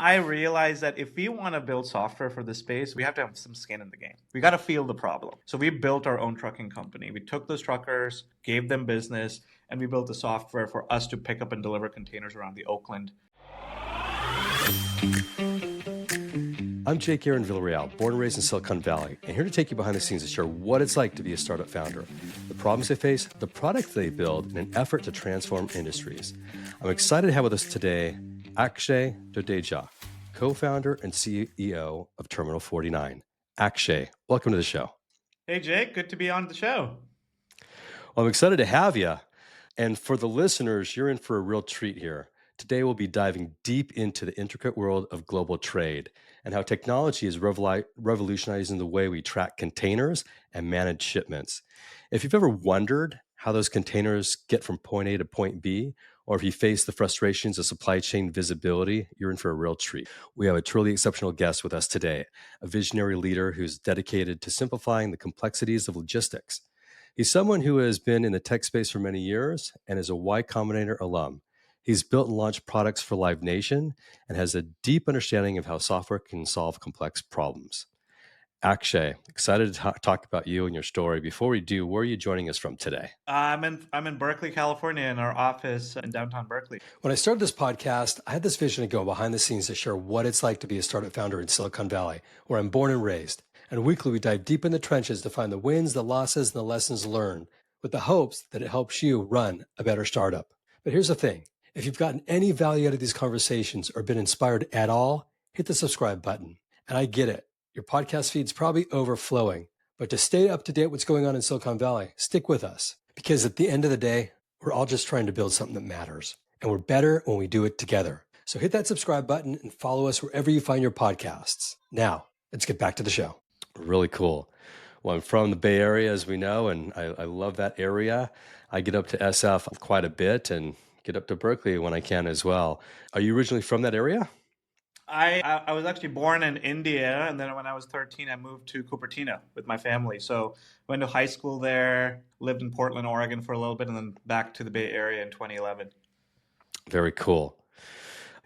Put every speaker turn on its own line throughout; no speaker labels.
I realized that if we want to build software for this space, we have to have some skin in the game. We got to feel the problem. So we built our own trucking company. We took those truckers, gave them business, and we built the software for us to pick up and deliver containers around the Oakland.
I'm Jake Aaron Villarreal, born and raised in Silicon Valley, and here to take you behind the scenes to share what it's like to be a startup founder, the problems they face, the products they build in an effort to transform industries. I'm excited to have with us today Akshay Dodeja, co-founder and CEO of Terminal49. Akshay, welcome to the show.
Hey, Jake, good to be on the show.
Well, I'm excited to have you. And for the listeners, you're in for a real treat here. Today, we'll be diving deep into the intricate world of global trade and how technology is revolutionizing the way we track containers and manage shipments. If you've ever wondered how those containers get from point A to point B, or if you face the frustrations of supply chain visibility, you're in for a real treat. We have a truly exceptional guest with us today, a visionary leader who's dedicated to simplifying the complexities of logistics. He's someone who has been in the tech space for many years and is a Y Combinator alum. He's built and launched products for Live Nation and has a deep understanding of how software can solve complex problems. Akshay, excited to talk about you and your story. Before we do, where are you joining us from today?
I'm in Berkeley, California, in our office in downtown Berkeley.
When I started this podcast, I had this vision to go behind the scenes to share what it's like to be a startup founder in Silicon Valley, where I'm born and raised. And weekly, we dive deep in the trenches to find the wins, the losses, and the lessons learned, with the hopes that it helps you run a better startup. But here's the thing. If you've gotten any value out of these conversations or been inspired at all, hit the subscribe button. And I get it. Your podcast feed's probably overflowing. But to stay up to date with what's going on in Silicon Valley, stick with us. Because at the end of the day, we're all just trying to build something that matters. And we're better when we do it together. So hit that subscribe button and follow us wherever you find your podcasts. Now, let's get back to the show. Really cool. Well, I'm from the Bay Area, as we know, and I love that area. I get up to SF quite a bit and get up to Berkeley when I can as well. Are you originally from that area?
I was actually born in India, and then when I was 13, I moved to Cupertino with my family. So went to high school there, lived in Portland, Oregon for a little bit, and then back to the Bay Area in 2011.
Very cool.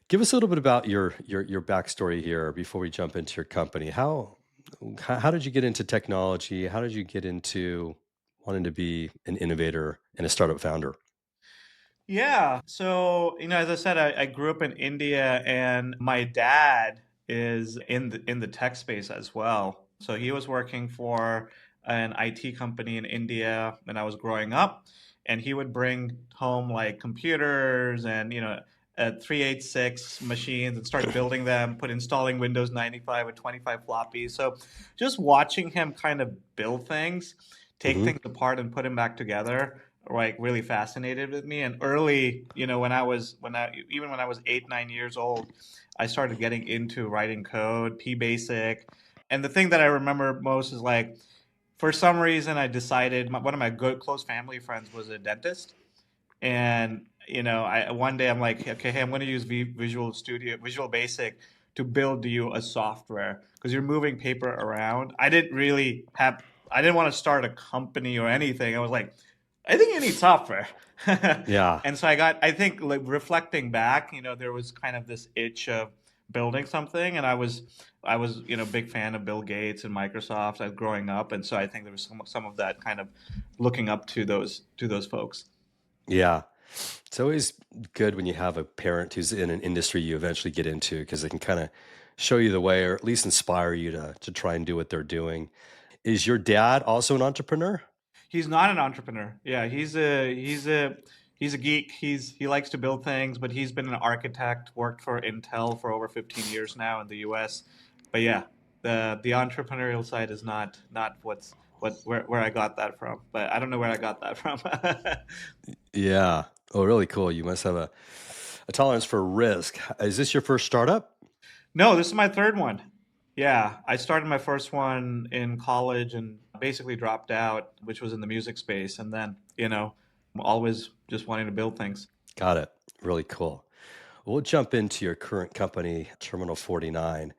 Give us a little bit about your backstory here before we jump into your company. How did you get into technology? How did you get into wanting to be an innovator and a startup founder?
Yeah. So, as I said, I grew up in India, and my dad is in the tech space as well. So he was working for an IT company in India when I was growing up, and he would bring home like computers and 386 machines and start building them, installing Windows 95 with 25 floppies. So just watching him kind of build things, take
hmm
things apart and put them back together, like really fascinated with me. And early, when I was 8, 9 years old, I started getting into writing code, P Basic. And the thing that I remember most is like, for some reason, I decided one of my good close family friends was a dentist, and I one day I'm like, okay, hey, I'm going to use Visual Basic to build you a software because you're moving paper around. I didn't want to start a company or anything. I was like, I think you need software.
Yeah.
And so I think like reflecting back, there was kind of this itch of building something, and I was big fan of Bill Gates and Microsoft as growing up, and so I think there was some of that kind of looking up to those folks.
Yeah. It's always good when you have a parent who's in an industry you eventually get into because they can kind of show you the way or at least inspire you to try and do what they're doing. Is your dad also an entrepreneur?
He's not an entrepreneur. Yeah, he's a geek. He likes to build things, but he's been an architect, worked for Intel for over 15 years now in the US. But yeah, the entrepreneurial side is not where I got that from. But I don't know where I got that from.
Yeah. Oh, really cool. You must have a tolerance for risk. Is this your first startup?
No, this is my third one. Yeah, I started my first one in college and basically dropped out, which was in the music space, and then, I'm always just wanting to build things.
Got it. Really cool. We'll jump into your current company, Terminal49.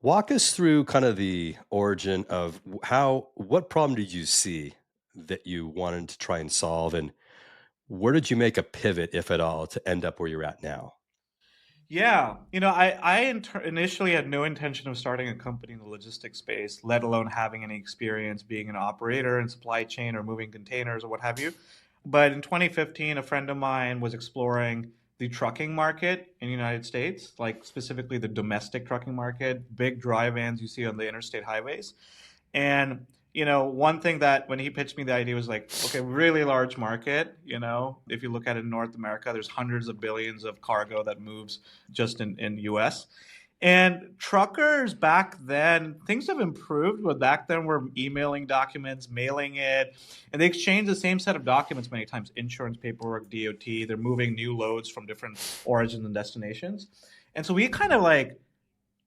Walk us through kind of the origin of what problem did you see that you wanted to try and solve, and where did you make a pivot, if at all, to end up where you're at now?
Yeah, initially had no intention of starting a company in the logistics space, let alone having any experience being an operator in supply chain or moving containers or what have you. But in 2015, a friend of mine was exploring the trucking market in the United States, like specifically the domestic trucking market, big dry vans you see on the interstate highways. And one thing that when he pitched me the idea was like, okay, really large market. If you look at it in North America, there's hundreds of billions of cargo that moves just in US. And truckers back then, things have improved, but back then we're emailing documents, mailing it, and they exchange the same set of documents many times, insurance paperwork, DOT. They're moving new loads from different origins and destinations. And so we kind of like,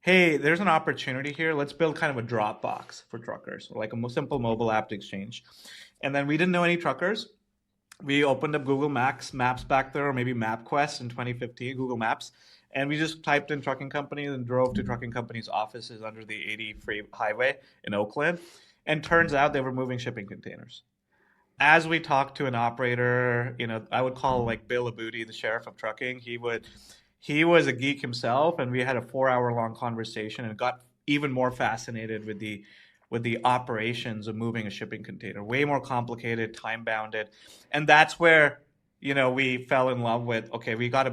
hey, there's an opportunity here. Let's build kind of a Dropbox for truckers, or like a simple mobile app to exchange. And then we didn't know any truckers. We opened up Google Maps back there, or maybe MapQuest in 2015, Google Maps, and we just typed in trucking companies and drove to trucking companies' offices under the 80 free highway in Oakland. And turns out they were moving shipping containers. As we talked to an operator, I would call like Bill Abudi, the sheriff of trucking. He was a geek himself, and we had a 4 hour long conversation and got even more fascinated with the operations of moving a shipping container. Way more complicated, time bounded, and that's where we fell in love with. Okay, we got to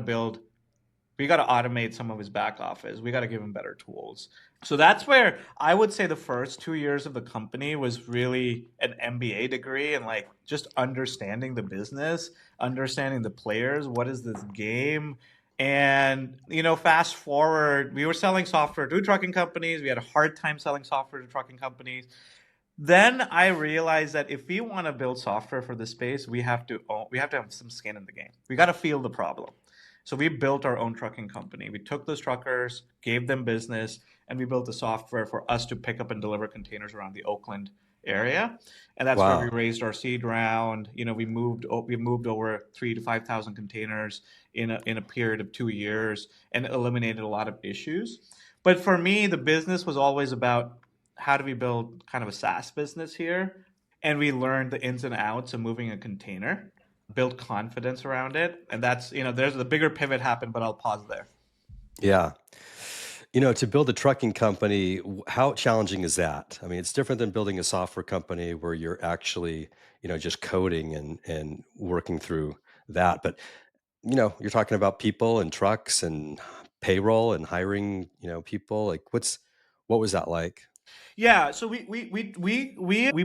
automate some of his back office. We got to give him better tools. So that's where I would say the first 2 years of the company was really an MBA degree and like just understanding the business, understanding the players. What is this game? And fast forward, we were selling software to trucking companies. We had a hard time selling software to trucking companies. Then I realized that if we want to build software for this space, we have to have some skin in the game. We got to feel the problem. So we built our own trucking company. We took those truckers, gave them business, and we built the software for us to pick up and deliver containers around the Oakland area. And that's where we
Wow.
raised our seed round. We moved over 3 to 5 thousand containers in a period of 2 years and eliminated a lot of issues. But for me, the business was always about how do we build kind of a SaaS business here? And we learned the ins and outs of moving a container, built confidence around it. And that's, there's the bigger pivot happened, but I'll pause there.
Yeah. To build a trucking company, how challenging is that? I mean, it's different than building a software company where you're actually, just coding and working through that. But, you're talking about people and trucks and payroll and hiring, people. Like what was that like?
Yeah, so we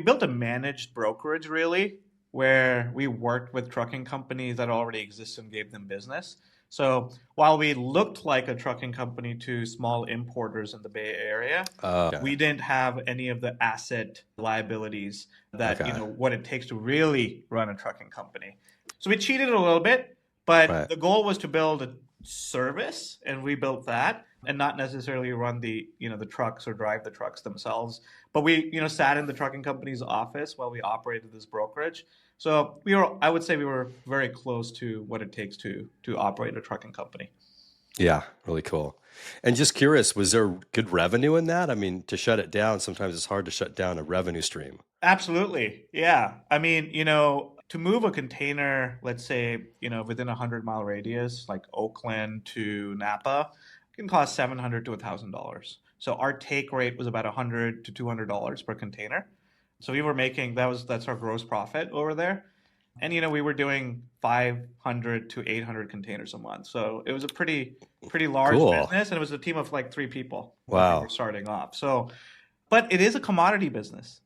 built a managed brokerage really, where we worked with trucking companies that already exist and gave them business. So while we looked like a trucking company to small importers in the Bay Area,
Okay.
we didn't have any of the asset liabilities that,
Okay.
what it takes to really run a trucking company. So we cheated a little bit, but
Right.
the goal was to build a service, and we built that, and not necessarily run the trucks or drive the trucks themselves. But we sat in the trucking company's office while we operated this brokerage. So I would say we were very close to what it takes to operate a trucking company.
Yeah, really cool. And just curious, was there good revenue in that? I mean, to shut it down, sometimes it's hard to shut down a revenue stream.
Absolutely. Yeah. I mean, to move a container, let's say, within a 100-mile radius, like Oakland to Napa, can cost $700 to $1,000. So our take rate was about $100 to $200 per container. So we were making that's our gross profit over there. And we were doing 500 to 800 containers a month. So it was a pretty large
Cool.
business, and it was a team of like 3 people when we were
Wow.
starting off. So, but it is a commodity business,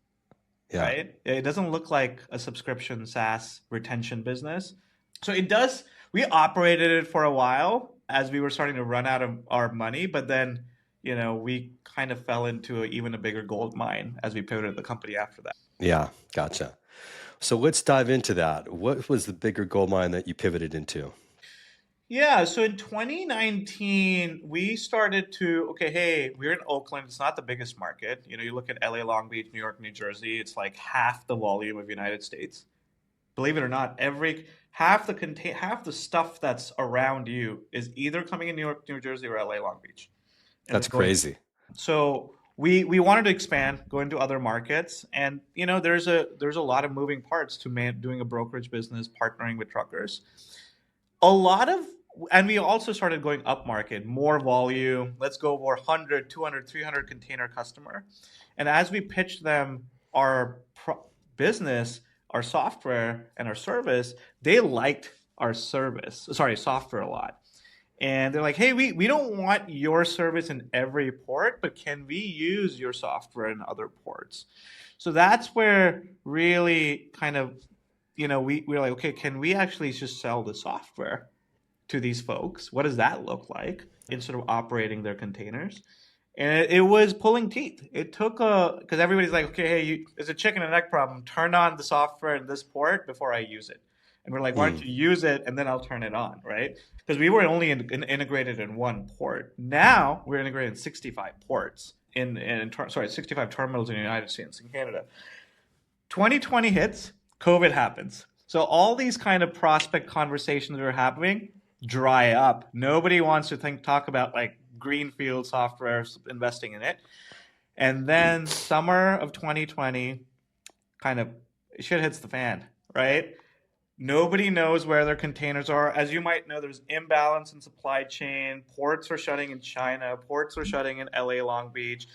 Yeah.
right? It doesn't look like a subscription SaaS retention business. So it does. We operated it for a while as we were starting to run out of our money, but then, we kind of fell into even a bigger gold mine as we pivoted the company after that.
Yeah. Gotcha. So let's dive into that. What was the bigger gold mine that you pivoted into?
Yeah, so in 2019, we started to, okay, hey, we're in Oakland. It's not the biggest market. You look at LA, Long Beach, New York, New Jersey, it's like half the volume of the United States. Believe it or not, half the stuff that's around you is either coming in New York, New Jersey, or LA, Long Beach, and then
That's
going.
crazy.
So we wanted to expand, go into other markets, and there's a lot of moving parts to doing a brokerage business, partnering with truckers. A lot of and we also started going up market, more volume. Let's go over 100, 200, 300 container customer. And as we pitched them our business, our software, and our service, they liked our software a lot. And they're like, hey, we don't want your service in every port, but can we use your software in other ports? So that's where really kind of, we're like, okay, can we actually just sell the software to these folks? What does that look like instead of operating their containers? And it was pulling teeth. It took because everybody's like, okay, hey, it's a chicken and egg problem. Turn on the software in this port before I use it. And we're like, why don't
Mm.
you use it and then I'll turn it on, right? Because we were only integrated in one port. Now we're integrated in 65 ports 65 terminals in the United States and Canada. 2020 hits, COVID happens. So all these kind of prospect conversations that are happening dry up. Nobody wants to talk about like greenfield software, investing in it. And then summer of 2020, kind of shit hits the fan, right? Nobody knows where their containers are. As you might know, there's imbalance in supply chain. Ports are shutting in China. Ports are shutting in LA Long Beach.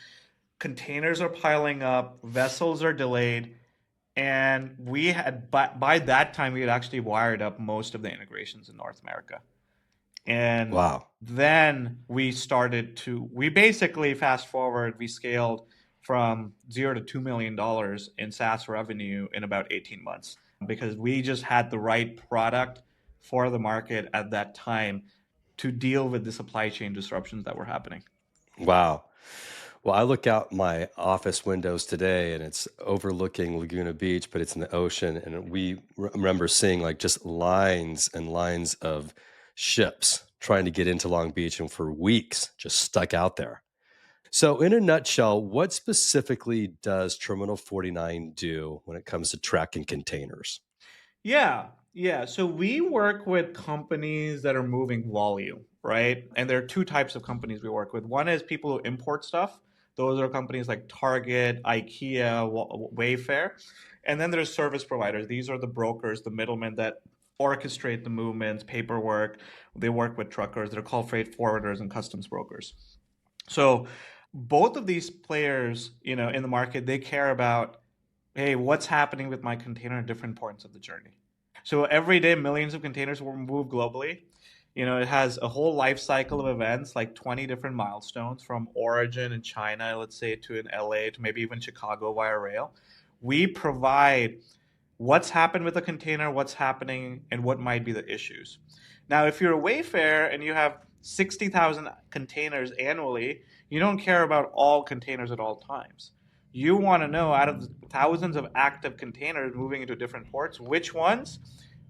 Containers are piling up. Vessels are delayed. And we had by that time we had actually wired up most of the integrations in North America. And
Wow.
then we basically fast forward, we scaled from 0 to $2 million in SaaS revenue in about 18 months because we just had the right product for the market at that time to deal with the supply chain disruptions that were happening.
Wow. Well, I look out my office windows today and it's overlooking Laguna Beach, but it's in the ocean. And we remember seeing like just lines and lines of ships trying to get into Long Beach and for weeks just stuck out there. So, in a nutshell, what specifically does Terminal 49 do when it comes to tracking containers?
Yeah, yeah. So we work with companies that are moving volume, right? And there are two types of companies we work with. One is people who import stuff. Those are companies like Target, IKEA, Wayfair. And then there's service providers. These are the brokers, the middlemen that orchestrate the movements, paperwork. They work with truckers. They're called freight forwarders and customs brokers. So both of these players, in the market, they care about, hey, what's happening with my container at different points of the journey. So every day, millions of containers will move globally. It has a whole life cycle of events, like 20 different milestones from origin in China, let's say, to in LA, to maybe even Chicago via rail. We provide what's happened with the container, what's happening, and what might be the issues. Now, if you're a Wayfair and you have 60,000 containers annually, you don't care about all containers at all times. You want to know out of the thousands of active containers moving into different ports, which ones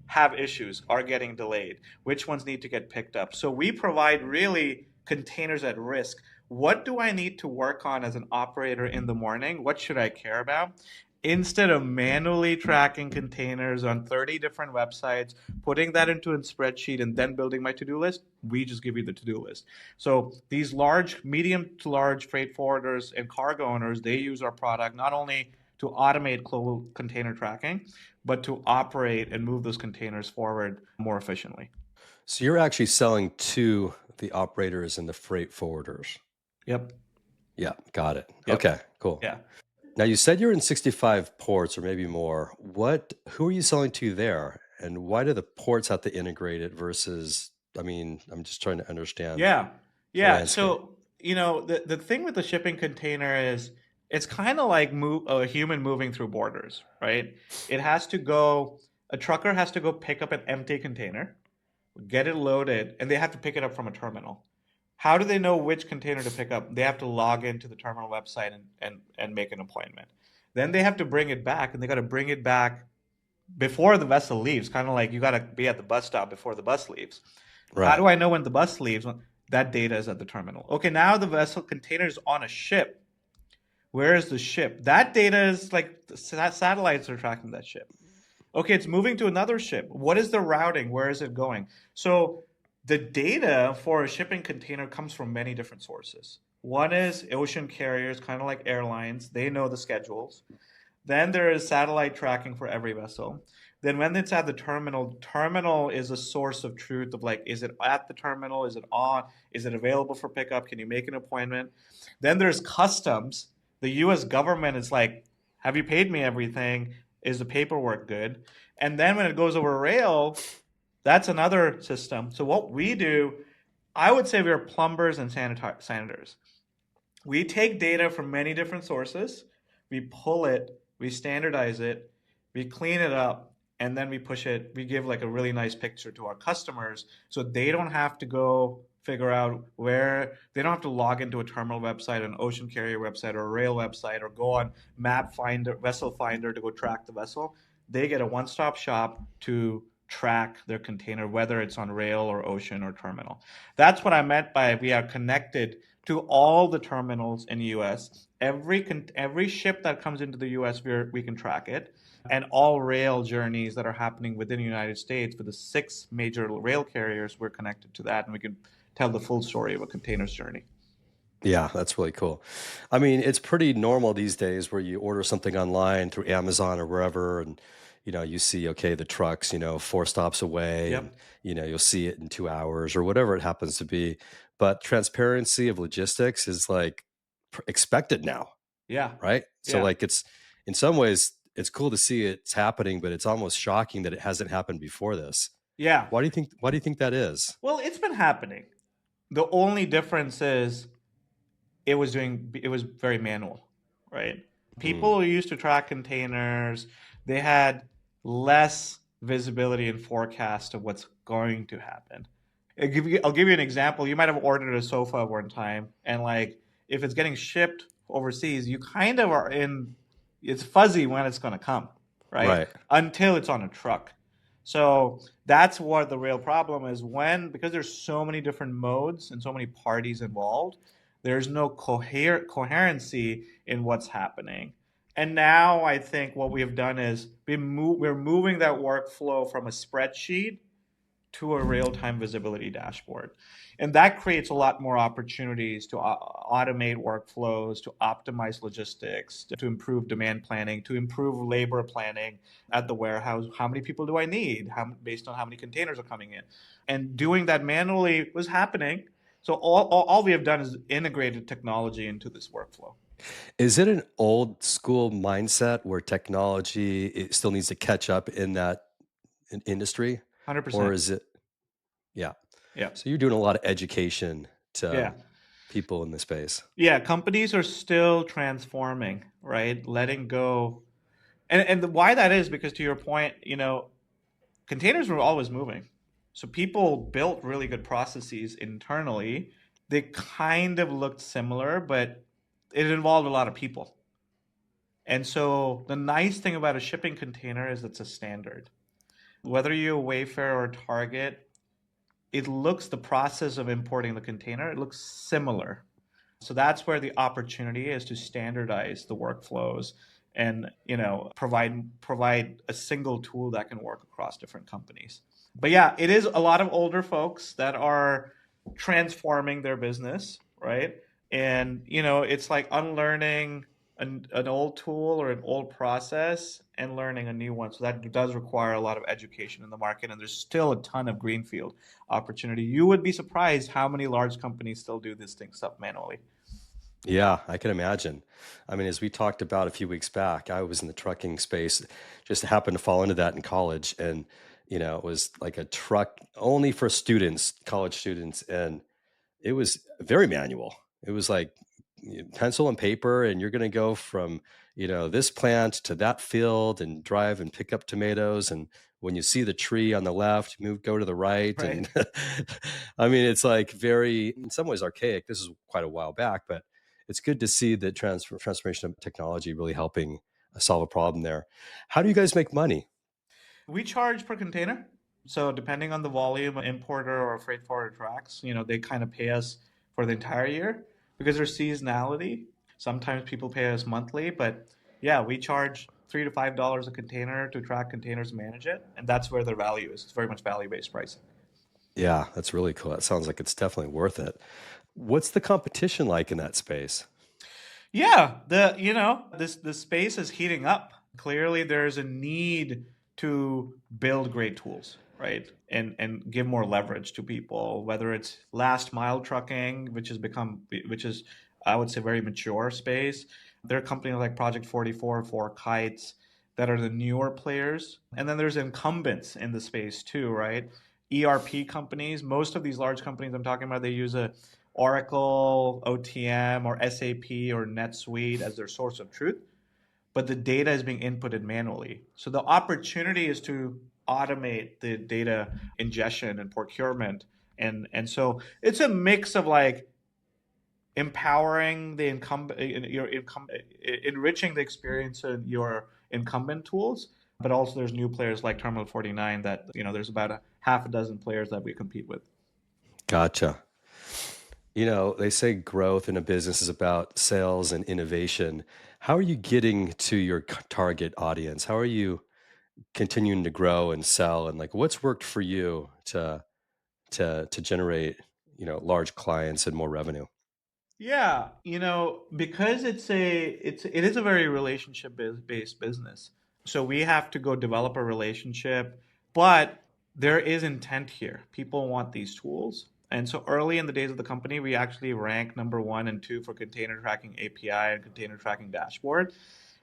have issues, are getting delayed, which ones need to get picked up. So we provide really containers at risk. What do I need to work on as an operator in the morning? What should I care about? Instead of manually tracking containers on 30 different websites, putting that into a spreadsheet and then building my to-do list, we just give you the to-do list. So these medium to large freight forwarders and cargo owners, they use our product not only to automate global container tracking, but to operate and move those containers forward more efficiently.
So, you're actually selling to the operators and the freight forwarders.
Yep.
Yeah, got it.
Yep.
Okay, cool.
Yeah.
Now, you said you're in 65 ports or maybe more. Who are you selling to there? And why do the ports have to integrate it versus, I mean, I'm just trying to understand
Yeah.
the
Yeah.
landscape.
So, the thing with the shipping container is it's kind of like a human moving through borders, right? It has to go, a trucker has to go pick up an empty container, get it loaded, and they have to pick it up from a terminal. How do they know which container to pick up? They have to log into the terminal website and make an appointment. Then they have to bring it back, and they got to bring it back before the vessel leaves, kind of like you got to be at the bus stop before the bus leaves. How
Right.
do I know when the bus leaves? Well, that data is at the terminal. Okay, now the vessel container is on a ship. Where is the ship? That data is like the satellites are tracking that ship. Okay, it's moving to another ship. What is the routing? Where is it going? So the data for a shipping container comes from many different sources. One is ocean carriers, kind of like airlines. They know the schedules. Then there is satellite tracking for every vessel. Then when it's at the terminal, terminal is a source of truth of like, is it at the terminal? Is it on? Is it available for pickup? Can you make an appointment? Then there's customs. The US government is like, have you paid me everything? Is the paperwork good? And then when it goes over rail, that's another system. So what we do, I would say we're plumbers and sanitors. We take data from many different sources, we pull it, we standardize it, we clean it up, and then we push it. We give like a really nice picture to our customers so they don't have to go figure out where, they don't have to log into a terminal website, an ocean carrier website, or a rail website, or go on map finder, vessel finder to go track the vessel. They get a one-stop shop to track their container, whether it's on rail or ocean or terminal. That's what I meant by we are connected to all the terminals in the US. Every ship that comes into the US, we can track it, and all rail journeys that are happening within the United States with the six major rail carriers, we're connected to that, and we can tell the full story of a container's journey.
Yeah, that's really cool. I mean, it's pretty normal these days where you order something online through Amazon or wherever, and you see, okay, the truck's, 4 stops away, and
Yep.
you'll see it in 2 hours or whatever it happens to be. But transparency of logistics is like expected now,
Yeah.
right? So
Yeah.
like it's in some ways it's cool to see it's happening, but it's almost shocking that it hasn't happened before this.
Yeah.
Why do you think that is?
Well, it's been happening. The only difference is it was very manual, right?
Mm,
People who used to track containers, they had less visibility and forecast of what's going to happen. I'll give you an example. You might have ordered a sofa one time, and like if it's getting shipped overseas, you kind of are in. It's fuzzy when it's going to come, right?
right.
Until it's on a truck. So that's what the real problem is when because there's so many different modes and so many parties involved, there's no coherency in what's happening. And now I think what we have done is we're moving that workflow from a spreadsheet to a real-time visibility dashboard. And that creates a lot more opportunities to automate workflows, to optimize logistics, to improve demand planning, to improve labor planning at the warehouse. How many people do I need? Based on how many containers are coming in. And doing that manually was happening. So all we have done is integrated technology into this workflow.
Is it an old school mindset where technology it still needs to catch up in that industry, or
100%.
is it? Yeah.
Yeah.
So you're doing a lot of education to
Yeah.
people in the space.
Yeah. Companies are still transforming, right? Letting go. And why that is because to your point, containers were always moving. So people built really good processes internally. They kind of looked similar, but it involved a lot of people. And so the nice thing about a shipping container is it's a standard. Whether you're Wayfair or Target, the process of importing the container, it looks similar. So that's where the opportunity is to standardize the workflows and provide a single tool that can work across different companies. But yeah, it is a lot of older folks that are transforming their business, right? And it's like unlearning an old tool or an old process and learning a new one. So that does require a lot of education in the market, and there's still a ton of greenfield opportunity. You would be surprised how many large companies still do this thing stuff manually.
Yeah, I can imagine. I mean, as we talked about a few weeks back, I was in the trucking space, just happened to fall into that in college. And, it was like a truck only for students, college students. And it was very manual. It was like pencil and paper, and you're going to go from, this plant to that field and drive and pick up tomatoes. And when you see the tree on the left, go to the right.
Right.
And I mean, it's like very, in some ways, archaic. This is quite a while back, but it's good to see the transformation of technology really helping solve a problem there. How do you guys make money?
We charge per container. So depending on the volume an importer or a freight forwarder tracks, they kind of pay us for the entire year because there's seasonality. Sometimes people pay us monthly, but yeah, we charge $3 to $5 a container to track containers and manage it, and that's where the value is. It's very much value-based pricing.
Yeah, that's really cool. That sounds like it's definitely worth it. What's the competition like in that space?
Yeah, this space is heating up. Clearly, there's a need to build great tools, right? And give more leverage to people, whether it's last mile trucking, which is I would say very mature space. There are companies like Project 44, For Kites that are the newer players. And then there's incumbents in the space too, right? ERP companies, most of these large companies I'm talking about, they use a Oracle, OTM, or SAP or NetSuite as their source of truth, but the data is being inputted manually. So the opportunity is to automate the data ingestion and procurement. And so it's a mix of like empowering the enriching the experience in your incumbent tools, but also there's new players like Terminal49 that, there's about a half a dozen players that we compete with.
Gotcha. They say growth in a business is about sales and innovation. How are you getting to your target audience? How are you continuing to grow and sell? And like, what's worked for you to generate, large clients and more revenue?
Yeah, because it is a very based business. So we have to go develop a relationship, but there is intent here. People want these tools. And so early in the days of the company, we actually ranked number one and two for container tracking API and container tracking dashboard.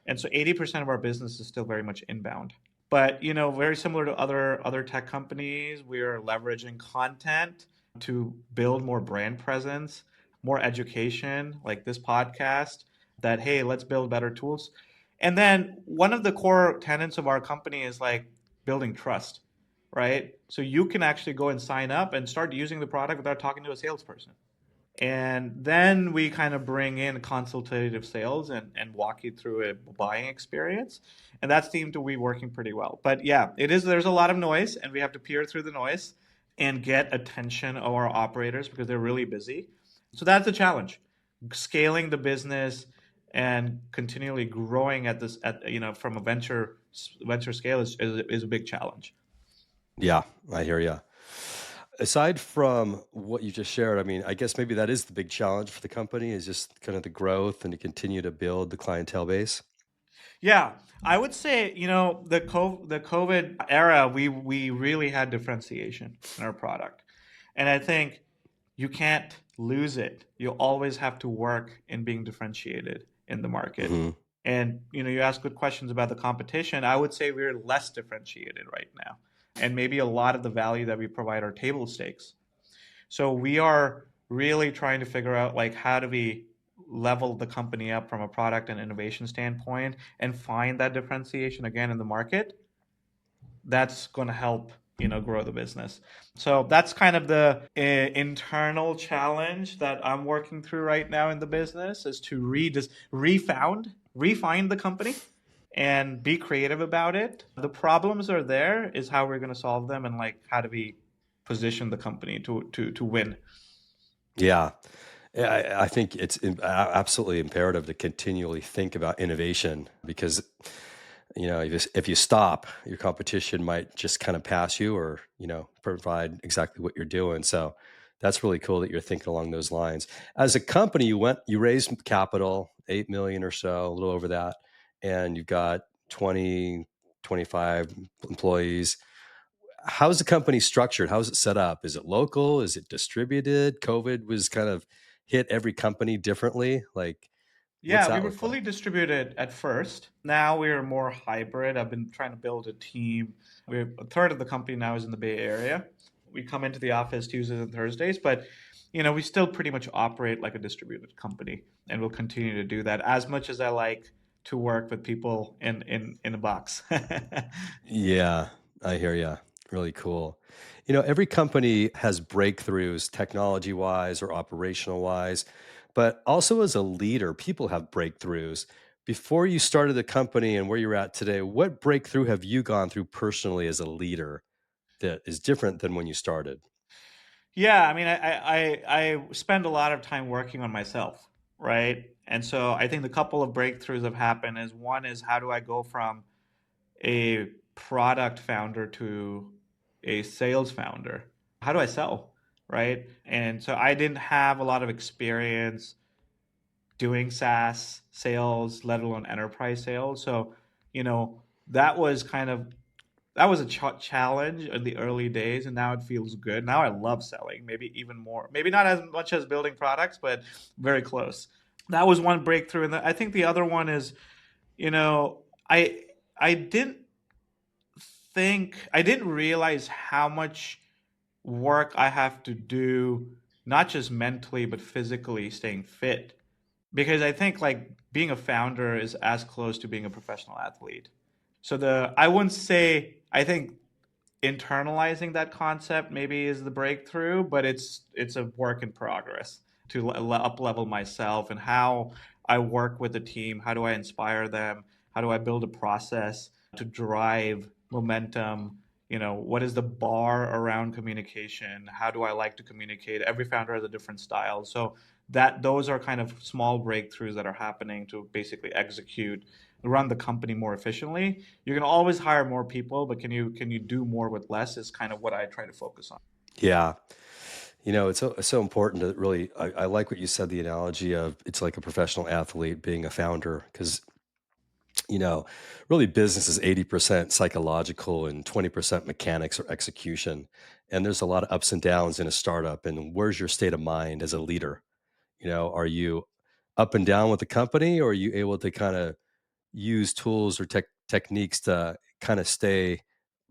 And so 80% of our business is still very much inbound. But very similar to other tech companies, we are leveraging content to build more brand presence, more education, like this podcast, that hey, let's build better tools. And then one of the core tenets of our company is like building trust, right? So you can actually go and sign up and start using the product without talking to a salesperson. And then we kind of bring in consultative sales and walk you through a buying experience. And that seemed to be working pretty well. But yeah, there's a lot of noise and we have to peer through the noise and get attention of our operators because they're really busy. So that's the challenge. Scaling the business and continually growing from a venture scale is a big challenge.
Yeah, I hear you. Aside from what you just shared, I mean, I guess maybe that is the big challenge for the company is just kind of the growth and to continue to build the clientele base.
Yeah, I would say, the COVID era, we really had differentiation in our product. And I think you can't lose it. You always have to work in being differentiated in the market.
Hmm.
And, you ask good questions about the competition. I would say we're less differentiated right now. And maybe a lot of the value that we provide are table stakes. So we are really trying to figure out like how do we level the company up from a product and innovation standpoint and find that differentiation again in the market. That's going to help grow the business. So that's kind of the internal challenge that I'm working through right now in the business is to refine the company and be creative about it. The problems are there is how we're going to solve them and like how do we position the company to win.
Yeah. Yeah, I think it's absolutely imperative to continually think about innovation because, if you stop, your competition might just kind of pass you or, provide exactly what you're doing. So that's really cool that you're thinking along those lines. As a company, you raised capital, 8 million or so, a little over that, and you've got 20, 25 employees. How's the company structured? How's it set up? Is it local? Is it distributed? COVID was kind of hit every company differently. Like, what's
Yeah, we
that
were
look like?
fully distributed at first. Now we're more hybrid. I've been trying to build a team. We're a third of the company now is in the Bay Area. We come into the office Tuesdays and Thursdays, but we still pretty much operate like a distributed company, and we'll continue to do that as much as I like to work with people in a box.
Yeah, I hear you. Really cool. Every company has breakthroughs technology wise or operational wise, but also as a leader, people have breakthroughs. Before you started the company and where you're at today, what breakthrough have you gone through personally as a leader that is different than when you started?
Yeah, I mean, I spend a lot of time working on myself, right? And so I think the couple of breakthroughs have happened is one is how do I go from a product founder to a sales founder? How do I sell? Right. And so I didn't have a lot of experience doing SaaS sales, let alone enterprise sales. So, you know, that was kind of that was a challenge in the early days, and now it feels good. Now I love selling, maybe even more. Maybe not as much as building products, but very close. That was one breakthrough, and I think the other one is, you know, I didn't I didn't realize how much work I have to do, not just mentally but physically staying fit. Because I think like being a founder is as close to being a professional athlete. So the I wouldn't say I think internalizing that concept maybe is the breakthrough, but it's a work in progress to up level myself and how I work with the team. How do I inspire them? How do I build a process to drive momentum? You know, what is the bar around communication? How do I like to communicate? Every founder has a different style. So that those are kind of small breakthroughs that are happening to basically execute run the company more efficiently. You can always hire more people, but can you do more with less is kind of what I try to focus on.
Yeah. It's so important to really, I like what you said, the analogy of it's like a professional athlete being a founder, because, you know, really business is 80% psychological and 20% mechanics or execution. And there's a lot of ups and downs in a startup. And where's your state of mind as a leader? Are you up and down with the company, or are you able to kind of use tools or techniques to kind of stay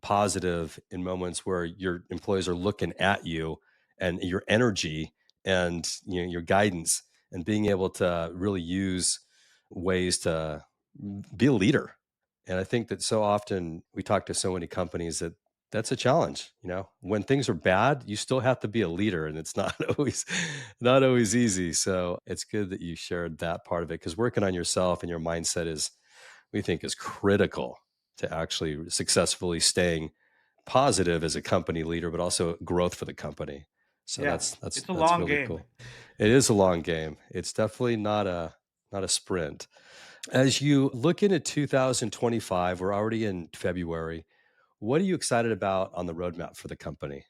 positive in moments where your employees are looking at you and your energy and your guidance, and being able to really use ways to be a leader. And I think that so often we talk to so many companies that that's a challenge. When things are bad, you still have to be a leader, and it's not always easy. So it's good that you shared that part of it, because working on yourself and your mindset is, we think, is critical to actually successfully staying positive as a company leader, but also growth for the company. So
Yeah,
that's that's
it's a
that's
long
really
game.
cool. It is a long game. It's definitely not a sprint. As you look into 2025, we're already in February. What are you excited about on the roadmap for the company?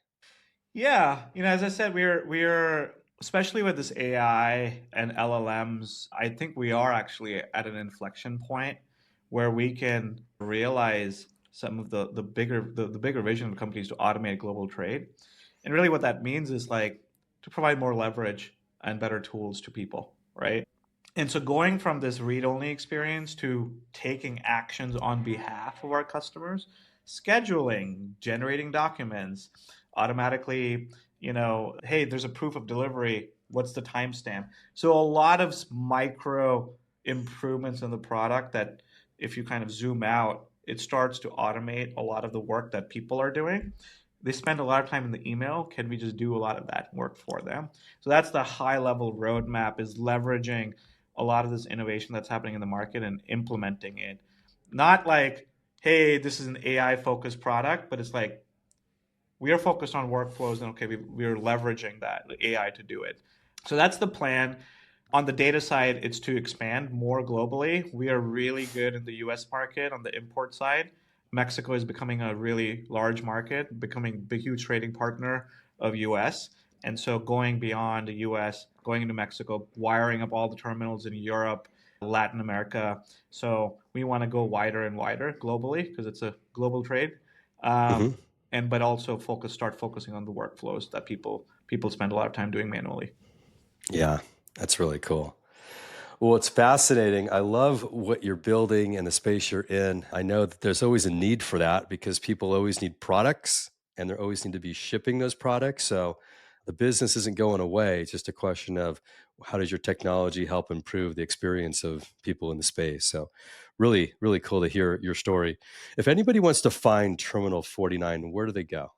Yeah, as I said, we're especially with this AI and LLMs. I think we are actually at an inflection point where we can realize some of the bigger vision of companies to automate global trade. And really, what that means is like to provide more leverage and better tools to people, right? And so going from this read-only experience to taking actions on behalf of our customers, scheduling, generating documents, automatically, hey, there's a proof of delivery. What's the timestamp? So a lot of micro improvements in the product that if you kind of zoom out, it starts to automate a lot of the work that people are doing. They spend a lot of time in the email. Can we just do a lot of that work for them? So that's the high level roadmap is leveraging a lot of this innovation that's happening in the market and implementing it. Not like, hey, this is an AI focused product, but it's like we are focused on workflows and okay, we're leveraging that AI to do it. So that's the plan. On the data side, it's to expand more globally. We are really good in the US market on the import side. Mexico is becoming a really large market, becoming a huge trading partner of US. And so going beyond the US, going into Mexico, wiring up all the terminals in Europe, Latin America. So we want to go wider and wider globally because it's a global trade.
Hmm.
And but also start focusing on the workflows that people spend a lot of time doing manually.
Yeah, that's really cool. Well, it's fascinating. I love what you're building and the space you're in. I know that there's always a need for that, because people always need products and they always need to be shipping those products. So the business isn't going away. It's just a question of how does your technology help improve the experience of people in the space. So really, really cool to hear your story. If anybody wants to find Terminal 49, where do they go?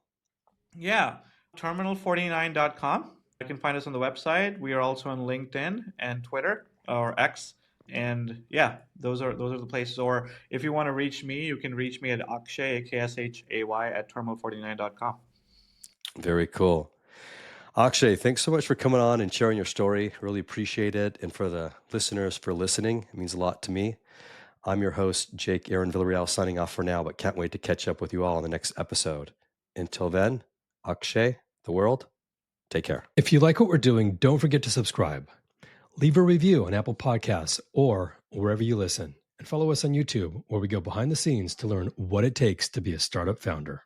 Yeah, terminal49.com. You can find us on the website. We are also on LinkedIn and Twitter or X. And yeah, those are the places. Or if you want to reach me, you can reach me at Akshay, Kshay at terminal49.com.
Very cool. Akshay, thanks so much for coming on and sharing your story. Really appreciate it. And for the listeners for listening, it means a lot to me. I'm your host, Jake Aaron Villarreal, signing off for now, but can't wait to catch up with you all in the next episode. Until then, Akshay, the world, take care. If you like what we're doing, don't forget to subscribe. Leave a review on Apple Podcasts or wherever you listen. And follow us on YouTube, where we go behind the scenes to learn what it takes to be a startup founder.